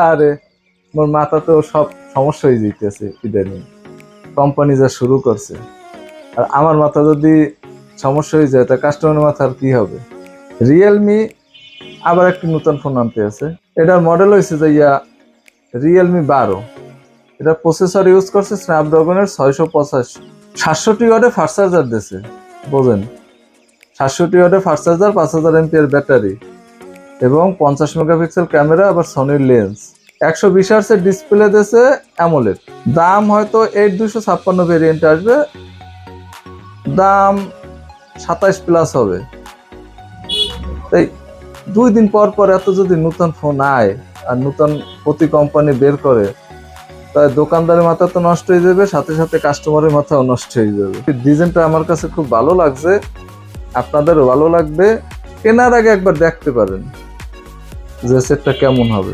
আরে মোর মাথাতেও সব সমস্যা হয়ে যাইতেছে ইদানিং। কোম্পানি যা শুরু করছে, আর আমার মাথা যদি সমস্যা হয়ে যায় তা কাস্টমারের মাথা আর কি হবে। রিয়েলমি আবার একটি নতুন ফোন আনতে আছে। এটার মডেল হয়েছে যে রিয়েলমি 12। এটা প্রসেসর ইউজ করছে স্ন্যাপড্রাগনের 685। 700 ওয়াটের ফাস্ট চার্জার দিয়েছে, বোঝেন, 700 ওয়াটের ফাস্ট চার্জার, 5000 এমপিএর ব্যাটারি এবং 50 মেগাপিক্সেল ক্যামেরা, আবার সনির লেন্স। 120 হার্টজের ডিসপ্লে দিয়েছে অ্যামোলেড। দাম হয়তো 8256 ভেরিয়েন্ট আসবে, দাম 27+ হবে। তাই 2 দিন পর পর এত যদি নতুন ফোন আয় আর নতুন প্রতি কোম্পানি বের করে, তাই দোকানদারের মাথা তো নষ্ট হয়ে যাবে, সাথে সাথে কাস্টমারের মাথাও নষ্ট হয়ে যাবে। ডিজাইনটা আমার কাছে খুব ভালো লাগছে, আপনাদেরও ভালো লাগবে। কেনার আগে একবার দেখতে পারেন যে সেটটা কেমন হবে।